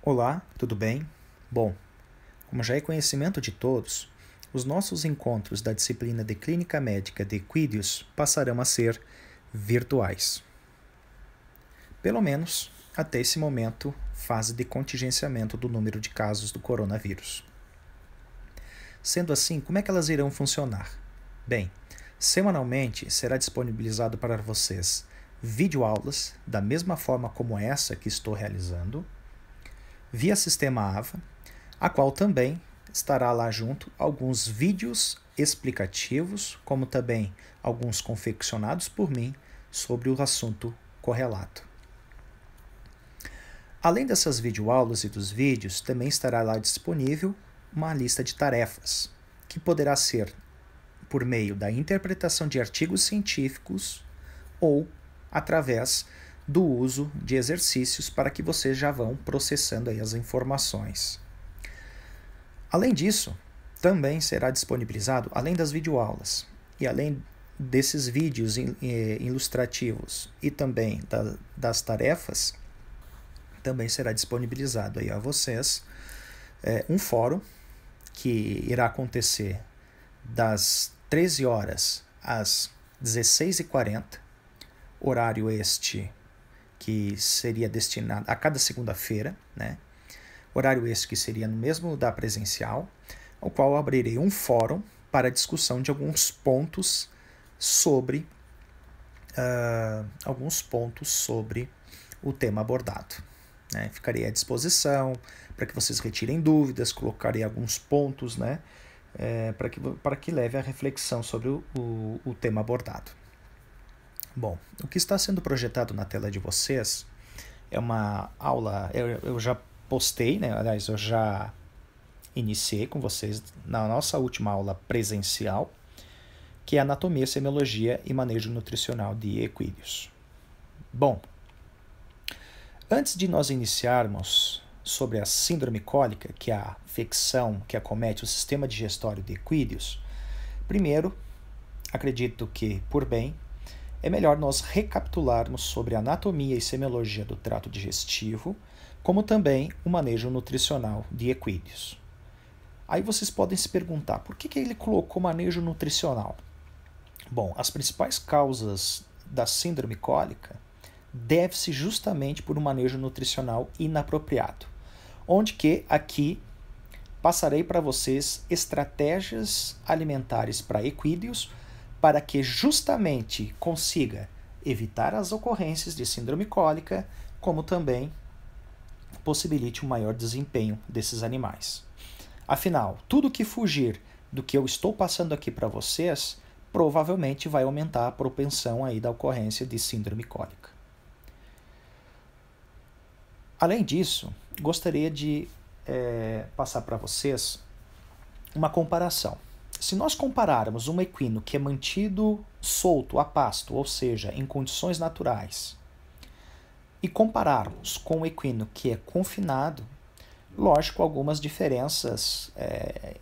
Olá, tudo bem? Bom, como já é conhecimento de todos, os nossos encontros da disciplina de Clínica Médica de Equídeos passarão a ser virtuais. Pelo menos até esse momento, fase de contingenciamento do número de casos do coronavírus. Sendo assim, como é que elas irão funcionar? Bem, semanalmente será disponibilizado para vocês videoaulas da mesma forma como essa que estou realizando, via sistema AVA, a qual também estará lá junto alguns vídeos explicativos, como também alguns confeccionados por mim sobre o assunto correlato. Além dessas videoaulas e dos vídeos, também estará lá disponível uma lista de tarefas, que poderá ser por meio da interpretação de artigos científicos ou através do uso de exercícios para que vocês já vão processando aí as informações. Além disso, também será disponibilizado, além das videoaulas e além desses vídeos ilustrativos e também das tarefas, também será disponibilizado aí a vocês um fórum que irá acontecer das 13 horas às 16h40, horário este que seria destinado a cada segunda-feira, né? Horário este que seria no mesmo da presencial, ao qual abrirei um fórum para discussão de alguns pontos sobre o tema abordado. Né? Ficarei à disposição para que vocês retirem dúvidas, colocarei alguns pontos, né? Para que leve a reflexão sobre o tema abordado. Bom, o que está sendo projetado na tela de vocês é uma aula, eu já postei, né? Aliás, eu já iniciei com vocês na nossa última aula presencial, que é Anatomia, Semiologia e Manejo Nutricional de Equídeos. Bom, antes de nós iniciarmos sobre a síndrome cólica, que é a afecção que acomete o sistema digestório de equídeos, primeiro, acredito que, por bem, é melhor nós recapitularmos sobre a anatomia e semiologia do trato digestivo, como também o manejo nutricional de equídeos. Aí vocês podem se perguntar, por que ele colocou manejo nutricional? Bom, as principais causas da síndrome cólica deve-se justamente por um manejo nutricional inapropriado, onde que aqui passarei para vocês estratégias alimentares para equídeos para que justamente consiga evitar as ocorrências de síndrome cólica, como também possibilite um maior desempenho desses animais. Afinal, tudo que fugir do que eu estou passando aqui para vocês, provavelmente vai aumentar a propensão aí da ocorrência de síndrome cólica. Além disso, gostaria de passar para vocês uma comparação. Se nós compararmos um equino que é mantido solto a pasto, ou seja, em condições naturais, e compararmos com o equino que é confinado, lógico, algumas diferenças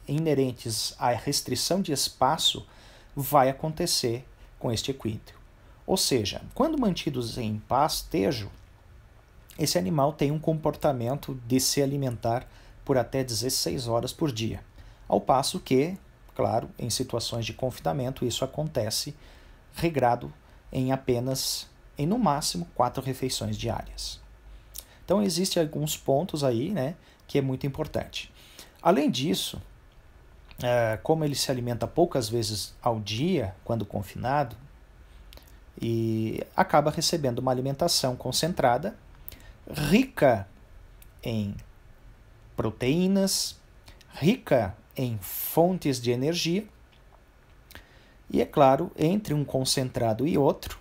inerentes à restrição de espaço vai acontecer com este equino. Ou seja, quando mantidos em pastejo, esse animal tem um comportamento de se alimentar por até 16 horas por dia, ao passo que, claro, em situações de confinamento, isso acontece regrado em apenas, no máximo, 4 refeições diárias. Então, existem alguns pontos aí, né, que é muito importante. Além disso, como ele se alimenta poucas vezes ao dia, quando confinado, e acaba recebendo uma alimentação concentrada, rica em proteínas, rica em fontes de energia, e é claro, entre um concentrado e outro,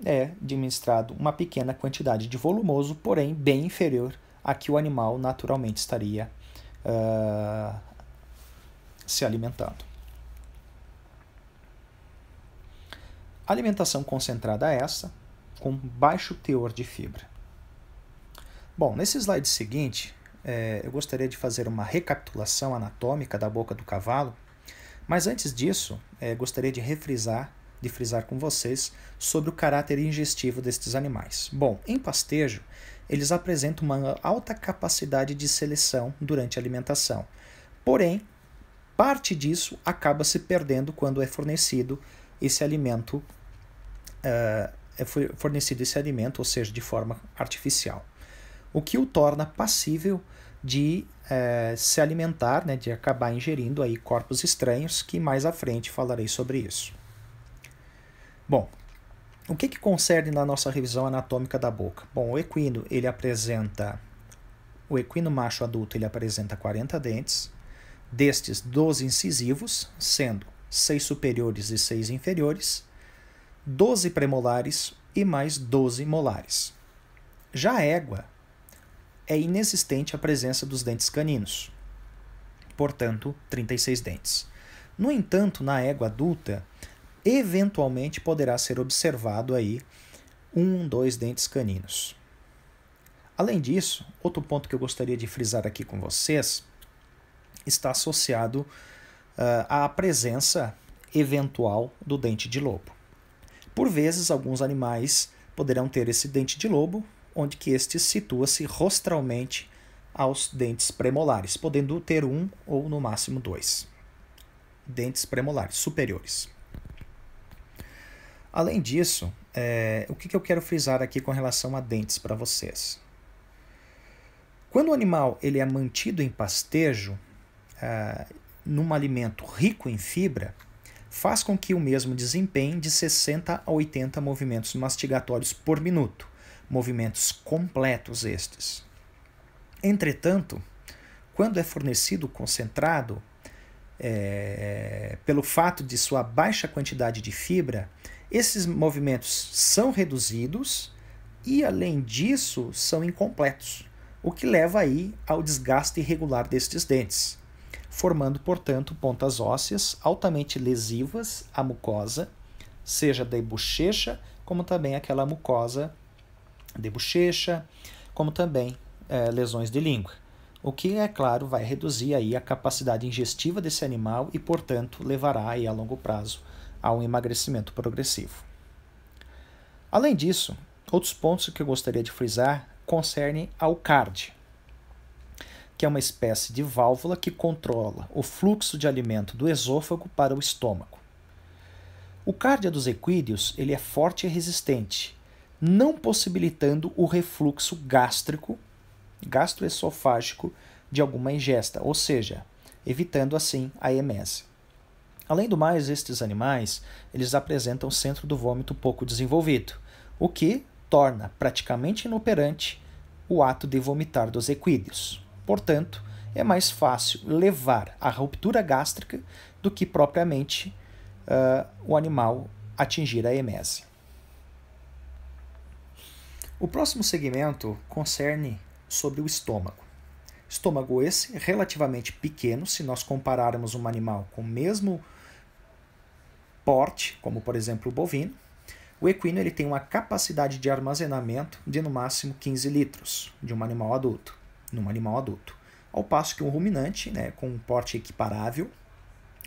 é administrado uma pequena quantidade de volumoso, porém bem inferior a que o animal naturalmente estaria se alimentando. Alimentação concentrada essa, com baixo teor de fibra. Bom, nesse slide seguinte, eu gostaria de fazer uma recapitulação anatômica da boca do cavalo, mas antes disso, gostaria de frisar com vocês sobre o caráter ingestivo destes animais. Bom, em pastejo, eles apresentam uma alta capacidade de seleção durante a alimentação. Porém, parte disso acaba se perdendo quando é fornecido esse alimento, ou seja, de forma artificial. O que o torna passível de se alimentar, né, de acabar ingerindo aí corpos estranhos, que mais à frente falarei sobre isso. Bom, o que concerne na nossa revisão anatômica da boca? Bom, o equino macho adulto ele apresenta 40 dentes, destes 12 incisivos, sendo 6 superiores e 6 inferiores, 12 premolares e mais 12 molares. Já a égua é inexistente a presença dos dentes caninos, portanto, 36 dentes. No entanto, na égua adulta, eventualmente poderá ser observado aí 2 dentes caninos. Além disso, outro ponto que eu gostaria de frisar aqui com vocês está associado à presença eventual do dente de lobo. Por vezes, alguns animais poderão ter esse dente de lobo, onde que este situa-se rostralmente aos dentes premolares, podendo ter 1 ou no máximo 2 dentes premolares superiores. Além disso, o que eu quero frisar aqui com relação a dentes para vocês? Quando o animal ele é mantido em pastejo, num alimento rico em fibra, faz com que o mesmo desempenhe de 60 a 80 movimentos mastigatórios por minuto, movimentos completos estes. Entretanto, quando é fornecido concentrado, pelo fato de sua baixa quantidade de fibra, esses movimentos são reduzidos e, além disso, são incompletos, o que leva aí ao desgaste irregular destes dentes, formando, portanto, pontas ósseas altamente lesivas à mucosa, seja da bochecha, como também aquela mucosa de bochecha, como também lesões de língua, o que, é claro, vai reduzir aí a capacidade ingestiva desse animal e, portanto, levará aí a longo prazo a um emagrecimento progressivo. Além disso, outros pontos que eu gostaria de frisar concernem ao cardio, que é uma espécie de válvula que controla o fluxo de alimento do esôfago para o estômago. O cardio dos equídeos ele é forte e resistente, não possibilitando o refluxo gastroesofágico de alguma ingesta, ou seja, evitando assim a emese. Além do mais, estes animais eles apresentam o centro do vômito pouco desenvolvido, o que torna praticamente inoperante o ato de vomitar dos equídeos. Portanto, é mais fácil levar à ruptura gástrica do que propriamente o animal atingir a emese. O próximo segmento concerne sobre o estômago. Estômago esse relativamente pequeno, se nós compararmos um animal com o mesmo porte, como por exemplo o bovino. O equino ele tem uma capacidade de armazenamento de no máximo 15 litros de um animal adulto, ao passo que um ruminante, né, com um porte equiparável,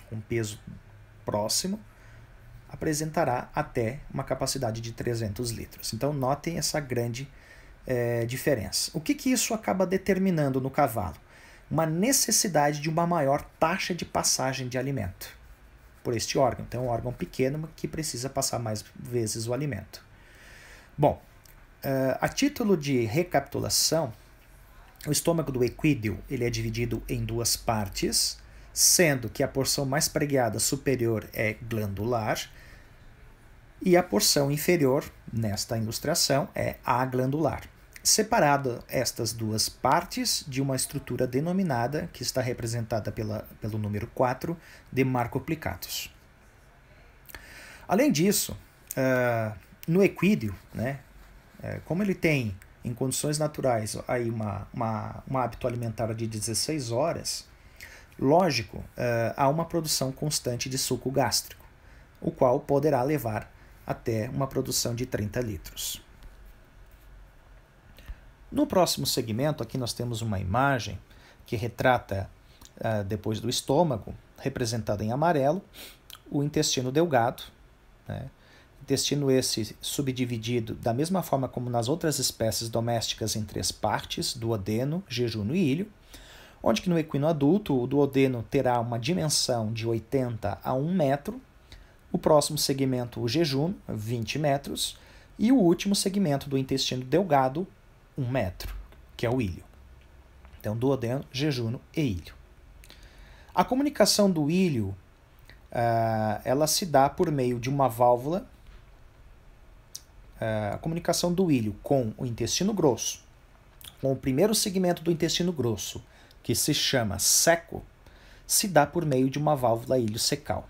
com peso próximo, apresentará até uma capacidade de 300 litros. Então notem essa grande diferença. O que isso acaba determinando no cavalo? Uma necessidade de uma maior taxa de passagem de alimento por este órgão. Então é um órgão pequeno que precisa passar mais vezes o alimento. Bom, a título de recapitulação, o estômago do equídeo ele é dividido em 2 partes, sendo que a porção mais preguiada superior é glandular e a porção inferior, nesta ilustração, é aglandular. Separado estas 2 partes de uma estrutura denominada, que está representada pelo número 4, de Marcoplicatus. Além disso, no equídeo, né, como ele tem em condições naturais aí um hábito alimentar de 16 horas, lógico, há uma produção constante de suco gástrico, o qual poderá levar até uma produção de 30 litros. No próximo segmento, aqui nós temos uma imagem que retrata, depois do estômago, representado em amarelo, o intestino delgado, né? intestino esse subdividido da mesma forma como nas outras espécies domésticas em 3 partes, duodeno, jejuno e ilho, onde que no equino adulto o duodeno terá uma dimensão de 80 a 1 metro, o próximo segmento o jejuno, 20 metros, e o último segmento do intestino delgado, 1 metro, que é o ilho. Então, duodeno, jejuno e ilho. A comunicação do ilho, ela se dá por meio de uma válvula. A comunicação do ilho com o intestino grosso, com o primeiro segmento do intestino grosso, que se chama seco, se dá por meio de uma válvula ilho-secal.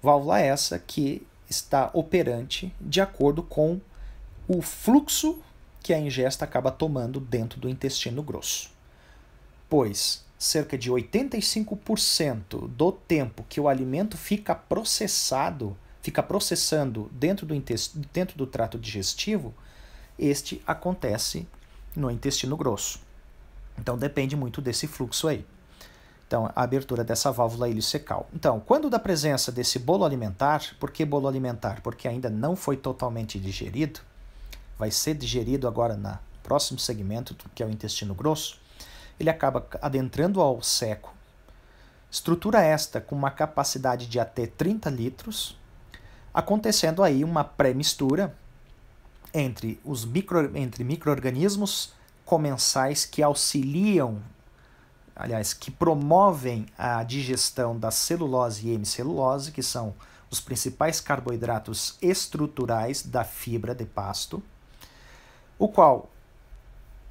Válvula essa que está operante de acordo com o fluxo que a ingesta acaba tomando dentro do intestino grosso. Pois cerca de 85% do tempo que o alimento fica processando dentro do trato digestivo, este acontece no intestino grosso. Então depende muito desse fluxo aí. Então, a abertura dessa válvula ilho-secal. Então, quando da presença desse bolo alimentar, por que bolo alimentar? Porque ainda não foi totalmente digerido, vai ser digerido agora no próximo segmento, que é o intestino grosso, ele acaba adentrando ao seco, estrutura esta com uma capacidade de até 30 litros, acontecendo aí uma pré-mistura entre micro-organismos comensais que auxiliam, aliás, que promovem a digestão da celulose e hemicelulose, que são os principais carboidratos estruturais da fibra de pasto, o qual,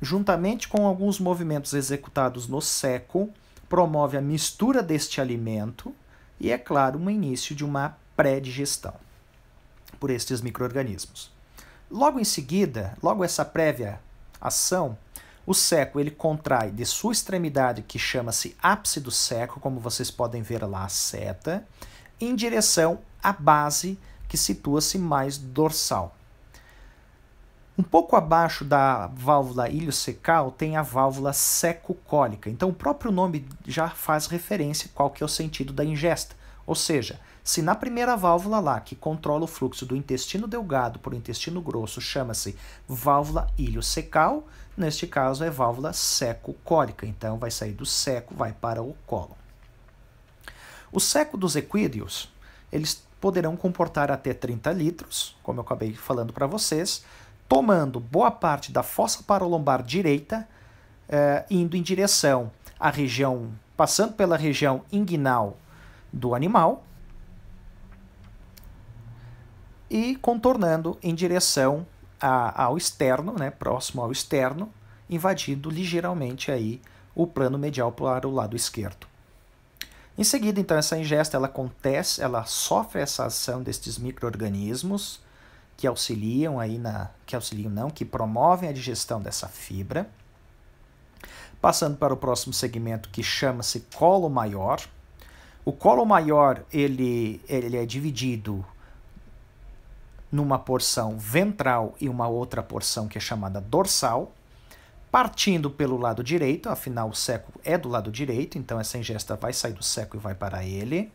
juntamente com alguns movimentos executados no seco, promove a mistura deste alimento e, é claro, um início de uma pré-digestão por estes micro-organismos. Logo em seguida, logo essa prévia ação, o seco ele contrai de sua extremidade, que chama-se ápice do seco, como vocês podem ver lá a seta, em direção à base, que situa-se mais dorsal. Um pouco abaixo da válvula ilho-secal tem a válvula seco-cólica. Então o próprio nome já faz referência qual que é o sentido da ingesta. Ou seja, se na primeira válvula lá, que controla o fluxo do intestino delgado para o intestino grosso, chama-se válvula ilho-secal, neste caso é válvula seco-cólica. Então vai sair do seco, vai para o cólon. O seco dos equídeos, eles poderão comportar até 30 litros, como eu acabei falando para vocês, tomando boa parte da fossa paralombar direita, indo em direção à região, passando pela região inguinal do animal e contornando em direção ao externo, né, próximo ao externo, invadindo ligeiramente aí o plano medial para o lado esquerdo. Em seguida, então, essa ingesta ela acontece, ela sofre essa ação destes micro-organismos que que promovem a digestão dessa fibra, passando para o próximo segmento, que chama-se colo maior. O colo maior ele é dividido numa porção ventral e uma outra porção que é chamada dorsal, partindo pelo lado direito, afinal o seco é do lado direito, então essa ingesta vai sair do seco e vai para ele,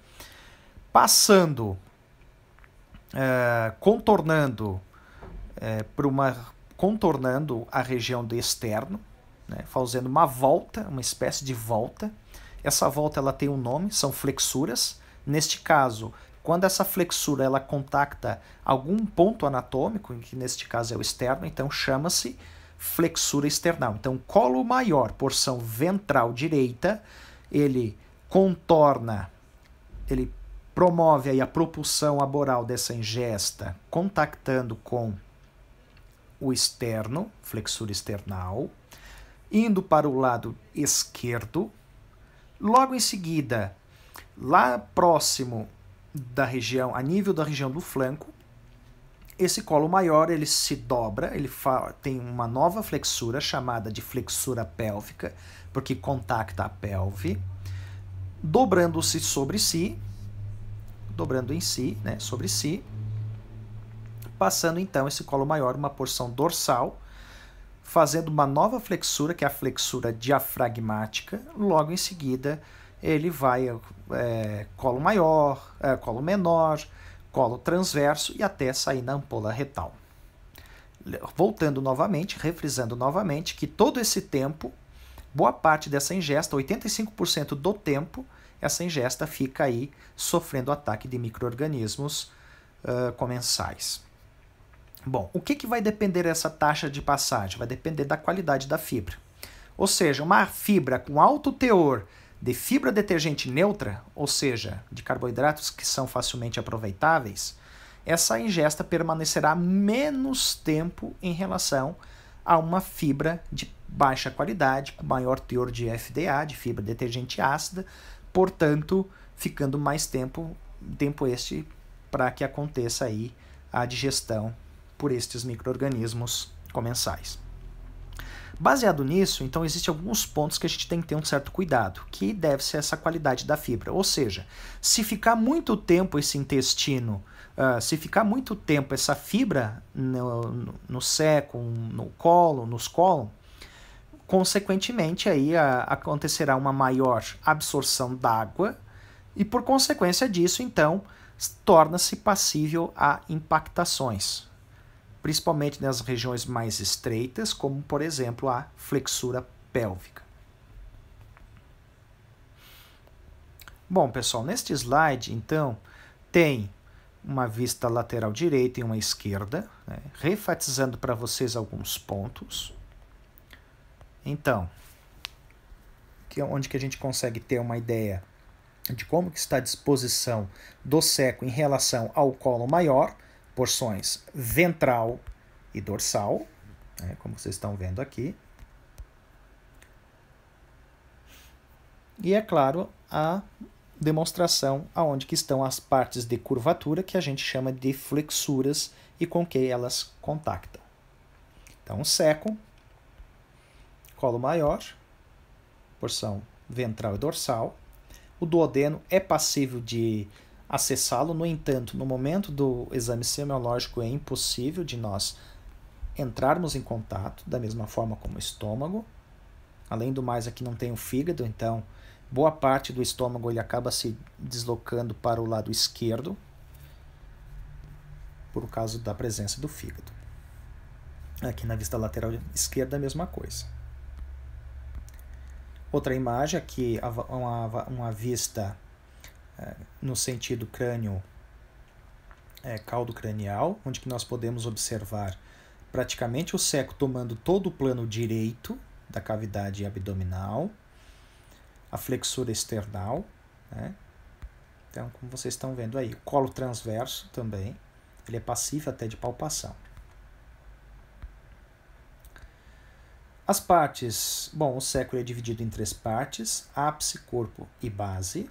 passando, contornando a região do externo, né, fazendo uma volta, uma espécie de volta. Essa volta ela tem um nome, são flexuras. Neste caso, quando essa flexura ela contacta algum ponto anatômico, que neste caso é o externo, então chama-se flexura external. Então, colo maior, porção ventral direita, ele contorna, ele promove aí a propulsão aboral dessa ingesta, contactando com o externo, flexura external, indo para o lado esquerdo. Logo em seguida, lá próximo da região, a nível da região do flanco, esse colo maior ele se dobra, ele tem uma nova flexura chamada de flexura pélvica, porque contacta a pelve, dobrando-se sobre si, dobrando em si, né, sobre si, passando então esse colo maior uma porção dorsal, fazendo uma nova flexura, que é a flexura diafragmática. Logo em seguida, ele vai colo maior, colo menor, colo transverso e até sair na ampola retal. Voltando novamente, refrisando novamente, que todo esse tempo, boa parte dessa ingesta, 85% do tempo, essa ingesta fica aí sofrendo ataque de micro-organismos comensais. Bom, o que vai depender dessa taxa de passagem? Vai depender da qualidade da fibra. Ou seja, uma fibra com alto teor de fibra detergente neutra, ou seja, de carboidratos que são facilmente aproveitáveis, essa ingesta permanecerá menos tempo em relação a uma fibra de baixa qualidade, com maior teor de FDA, de fibra detergente ácida, portanto, ficando mais tempo este para que aconteça aí a digestão por estes micro-organismos comensais. Baseado nisso, então, existem alguns pontos que a gente tem que ter um certo cuidado, que deve ser essa qualidade da fibra. Ou seja, se ficar muito tempo esse intestino, se ficar muito tempo essa fibra no seco, no colo, nos cólon, consequentemente aí acontecerá uma maior absorção d'água e, por consequência disso, então, torna-se passível a impactações, principalmente nas regiões mais estreitas, como, por exemplo, a flexura pélvica. Bom, pessoal, neste slide, então, tem uma vista lateral direita e uma esquerda, né, refatizando para vocês alguns pontos. Então, onde que a gente consegue ter uma ideia de como que está a disposição do seco em relação ao colo maior, porções ventral e dorsal, né, como vocês estão vendo aqui. E, é claro, a demonstração aonde que estão as partes de curvatura que a gente chama de flexuras e com que elas contactam. Então, o seco, colo maior, porção ventral e dorsal. O duodeno é passível de acessá-lo, no entanto, no momento do exame semiológico é impossível de nós entrarmos em contato, da mesma forma como o estômago. Além do mais, aqui não tem o fígado, então boa parte do estômago ele acaba se deslocando para o lado esquerdo, por causa da presença do fígado. Aqui na vista lateral esquerda a mesma coisa. Outra imagem aqui, uma vista no sentido crânio, caldo cranial, onde que nós podemos observar praticamente o seco tomando todo o plano direito da cavidade abdominal, a flexura external, né? Então, como vocês estão vendo aí, o colo transverso também, ele é passível até de palpação. As partes, bom, o seco é dividido em 3 partes, ápice, corpo e base.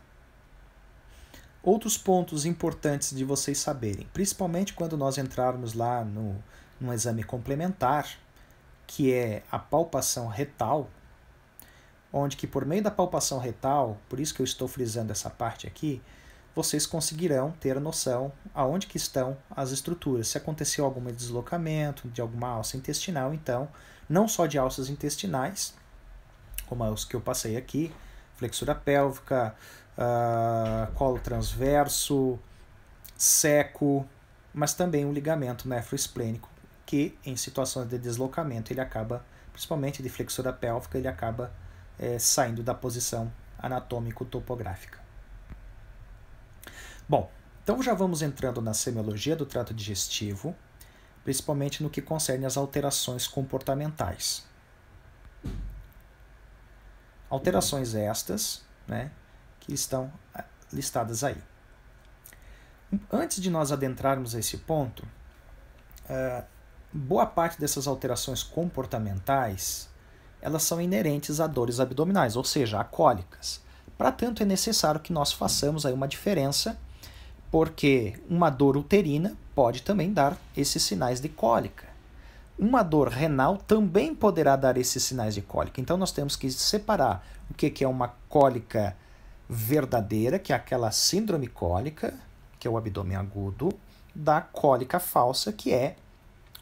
Outros pontos importantes de vocês saberem, principalmente quando nós entrarmos lá num exame complementar, que é a palpação retal, onde que por meio da palpação retal, por isso que eu estou frisando essa parte aqui, vocês conseguirão ter a noção aonde que estão as estruturas. Se aconteceu algum deslocamento de alguma alça intestinal, então, não só de alças intestinais, como os que eu passei aqui, flexura pélvica, colo transverso, seco, mas também um ligamento nefroesplênico, que em situações de deslocamento ele acaba, principalmente de flexura pélvica, ele acaba saindo da posição anatômico-topográfica. Bom, então já vamos entrando na semiologia do trato digestivo, principalmente no que concerne às alterações comportamentais. Alterações estas, né, que estão listadas aí. Antes de nós adentrarmos a esse ponto, boa parte dessas alterações comportamentais, elas são inerentes a dores abdominais, ou seja, a cólicas. Para tanto, é necessário que nós façamos aí uma diferença, porque uma dor uterina pode também dar esses sinais de cólica. Uma dor renal também poderá dar esses sinais de cólica. Então, nós temos que separar o que é uma cólica verdadeira, que é aquela síndrome cólica, que é o abdômen agudo, da cólica falsa, que é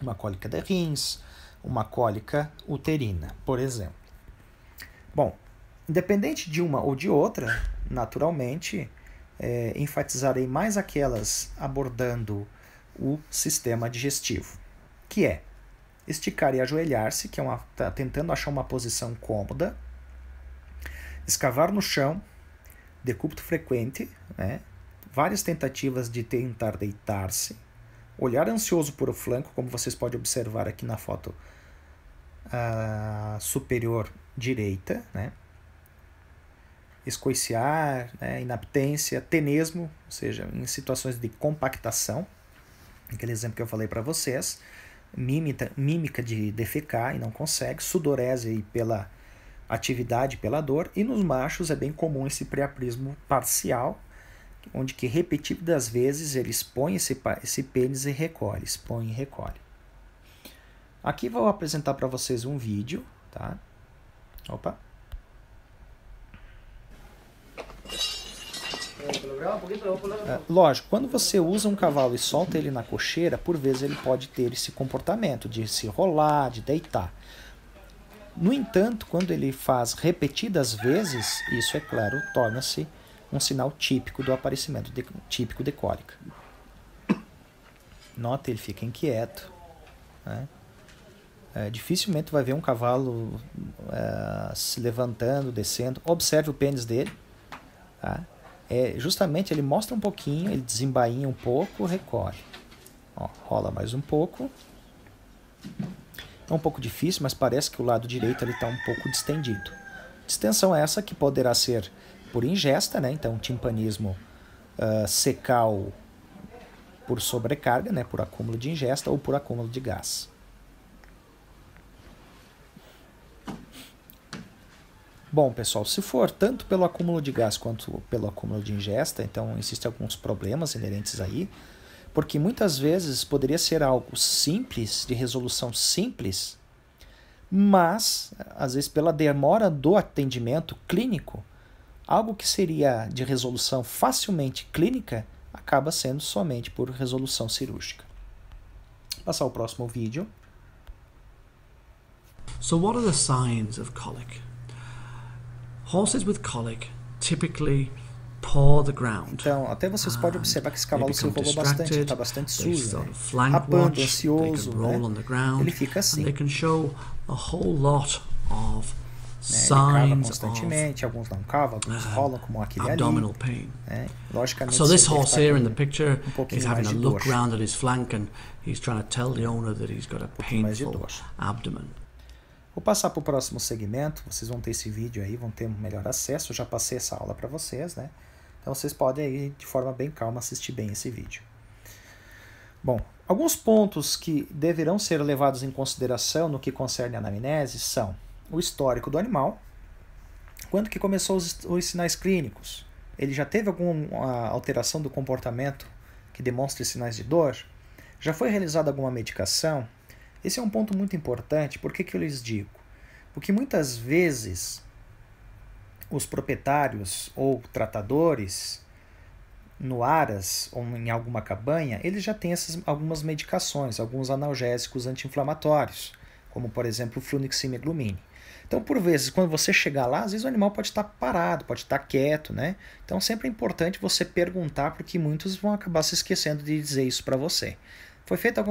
uma cólica de rins, uma cólica uterina, por exemplo. Bom, independente de uma ou de outra, naturalmente, enfatizarei mais aquelas abordando o sistema digestivo, que é esticar e ajoelhar-se, que tá tentando achar uma posição cômoda, escavar no chão, decúbito frequente, né? Várias tentativas de tentar deitar-se, olhar ansioso por o flanco, como vocês podem observar aqui na foto superior direita, né? Escoiciar, né? Inaptência, tenesmo, ou seja, em situações de compactação, aquele exemplo que eu falei para vocês, mímica de defecar e não consegue, sudorese pela atividade, pela dor, e nos machos é bem comum esse priaprismo parcial, onde que repetidas vezes ele expõe esse pênis e recolhe, expõe e recolhe. Aqui vou apresentar para vocês um vídeo, tá? Opa! Lógico, quando você usa um cavalo e solta ele na cocheira, por vezes ele pode ter esse comportamento de se rolar, de deitar. No entanto, quando ele faz repetidas vezes, isso, é claro, torna-se um sinal típico do aparecimento típico de cólica. Nota, ele fica inquieto, né? Dificilmente vai ver um cavalo se levantando, descendo. Observe o pênis dele, tá? Justamente ele mostra um pouquinho, ele desembainha um pouco, recolhe. Ó, rola mais um pouco. É um pouco difícil, mas parece que o lado direito está um pouco distendido. Distensão essa que poderá ser por ingesta, né? Então timpanismo secal por sobrecarga, né? Por acúmulo de ingesta ou por acúmulo de gás. Bom, pessoal, se for tanto pelo acúmulo de gás quanto pelo acúmulo de ingesta, então existem alguns problemas inerentes aí, porque muitas vezes poderia ser algo simples, de resolução simples, mas, às vezes, pela demora do atendimento clínico, algo que seria de resolução facilmente clínica acaba sendo somente por resolução cirúrgica. Vou passar o próximo vídeo. So what are the signs of colic? Horses with colic typically paw the ground. Então, até vocês podem observar que esse cavalo se rolou bastante, está bastante sujo, né? Rapando, ansioso, né? Ele fica assim. They can show a whole lot of ele cava signs constantemente, alguns não cavam, alguns rolam como aquele abdominal ali. pain. Logicamente, So this horse here in the picture is having a look dor. round at his flank and he's trying to tell the owner that he's got a painful abdomen. Vou passar para o próximo segmento, vocês vão ter esse vídeo aí, vão ter um melhor acesso, eu já passei essa aula para vocês, né? Então vocês podem aí, de forma bem calma, assistir bem esse vídeo. Bom, alguns pontos que deverão ser levados em consideração no que concerne a anamnese são o histórico do animal, quando que começou os sinais clínicos, ele já teve alguma alteração do comportamento que demonstre sinais de dor, já foi realizada alguma medicação. Esse é um ponto muito importante. Por que eu lhes digo? Porque muitas vezes os proprietários ou tratadores no aras ou em alguma cabanha, eles já têm algumas medicações, alguns analgésicos anti-inflamatórios, como por exemplo o fluniximab e glumine. Então, por vezes, quando você chegar lá, às vezes o animal pode estar parado, pode estar quieto, né? Então, sempre é importante você perguntar, porque muitos vão acabar se esquecendo de dizer isso para você. Foi feita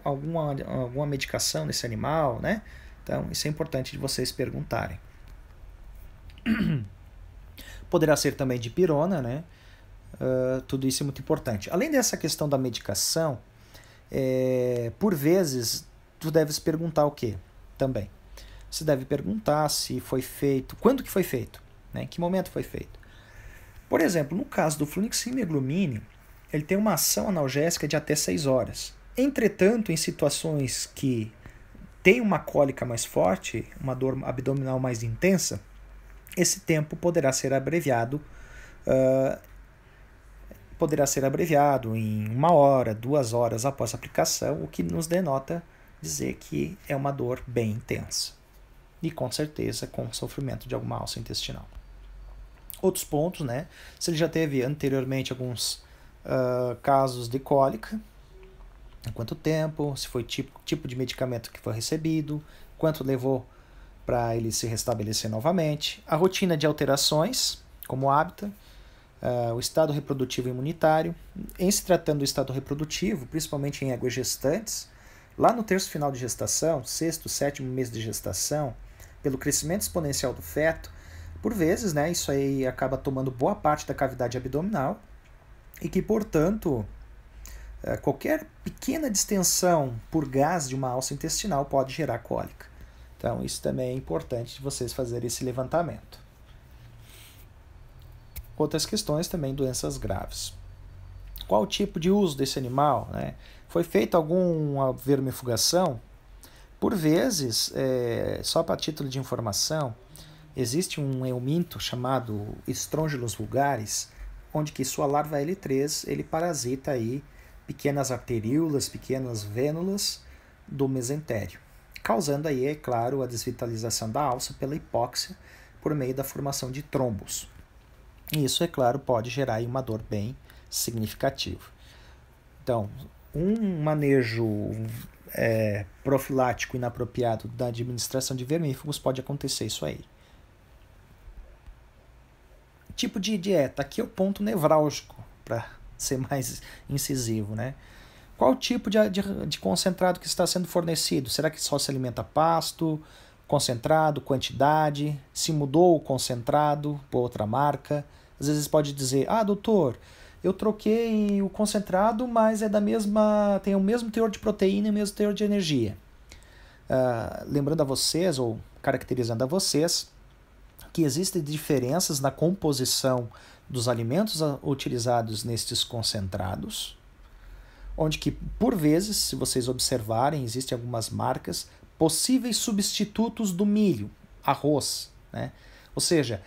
alguma medicação nesse animal, né? Então, isso é importante de vocês perguntarem. Poderá ser também de pirona, né? Tudo isso é muito importante. Além dessa questão da medicação, por vezes, tu deves perguntar o quê? Também. Você deve perguntar se foi feito, quando que foi feito, né? Em que momento foi feito. Por exemplo, no caso do fluniximab e glumine, ele tem uma ação analgésica de até 6 horas. Entretanto, em situações que tem uma cólica mais forte, uma dor abdominal mais intensa, esse tempo poderá ser abreviado em 1 hora, 2 horas após a aplicação, o que nos denota dizer que é uma dor bem intensa. E com certeza com sofrimento de alguma alça intestinal. Outros pontos, né? Se ele já teve anteriormente alguns casos de cólica, em quanto tempo, se foi tipo de medicamento que foi recebido, quanto levou para ele se restabelecer novamente, a rotina de alterações, como hábito, o estado reprodutivo e imunitário. Em se tratando do estado reprodutivo, principalmente em éguas gestantes, lá no terço final de gestação, sexto, sétimo mês de gestação, pelo crescimento exponencial do feto, por vezes, né, isso aí acaba tomando boa parte da cavidade abdominal e que, portanto, qualquer pequena distensão por gás de uma alça intestinal pode gerar cólica. Então, isso também é importante de vocês fazerem esse levantamento. Outras questões também, doenças graves. Qual o tipo de uso desse animal? Né? Foi feita alguma vermifugação? Por vezes, só para título de informação, existe um euminto chamado Strongylos vulgaris, onde que sua larva L3 ele parasita aí pequenas arteríolas, pequenas vênulas do mesentério, causando aí, é claro, a desvitalização da alça pela hipóxia por meio da formação de trombos. E isso, é claro, pode gerar aí uma dor bem significativa. Então, um manejo profilático inapropriado da administração de vermífugos pode acontecer isso aí. Tipo de dieta, aqui é o ponto nevrálgico, para ser mais incisivo, né? Qual o tipo de concentrado que está sendo fornecido? Será que só se alimenta pasto, concentrado, quantidade? Se mudou o concentrado por outra marca? Às vezes pode dizer, doutor, eu troquei o concentrado, mas tem o mesmo teor de proteína e o mesmo teor de energia. Lembrando a vocês, ou caracterizando a vocês, que existem diferenças na composição dos alimentos utilizados nestes concentrados, onde que, por vezes, se vocês observarem, existem algumas marcas, possíveis substitutos do milho, arroz, né? Ou seja,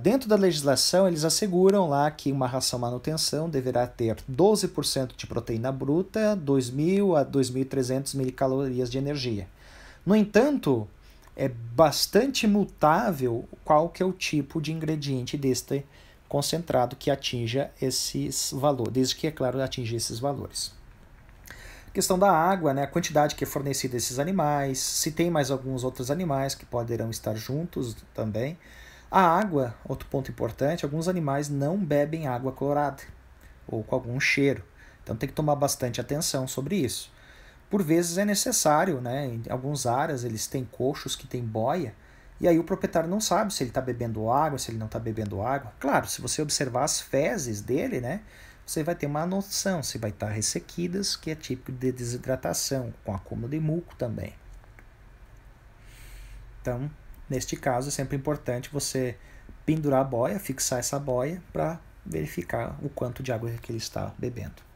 dentro da legislação, eles asseguram lá que uma ração manutenção deverá ter 12% de proteína bruta, 2.000 a 2.300 milicalorias de energia. No entanto, é bastante mutável qual que é o tipo de ingrediente deste concentrado que atinja esses valores, desde que, é claro, atinja esses valores. Questão da água, né, a quantidade que é fornecida a esses animais, se tem mais alguns outros animais que poderão estar juntos também. A água, outro ponto importante, alguns animais não bebem água clorada ou com algum cheiro, então tem que tomar bastante atenção sobre isso. Por vezes é necessário, né, em alguns áreas eles têm coxos que têm boia, e aí o proprietário não sabe se ele está bebendo água, se ele não está bebendo água. Claro, se você observar as fezes dele, né, você vai ter uma noção se vai estar ressequidas, que é típico de desidratação, com acúmulo de muco também. Então, neste caso, é sempre importante você pendurar a boia, fixar essa boia para verificar o quanto de água que ele está bebendo.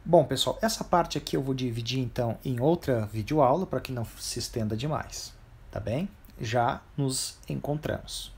Bom, pessoal, essa parte aqui eu vou dividir então em outra videoaula para que não se estenda demais, tá bem? Já nos encontramos.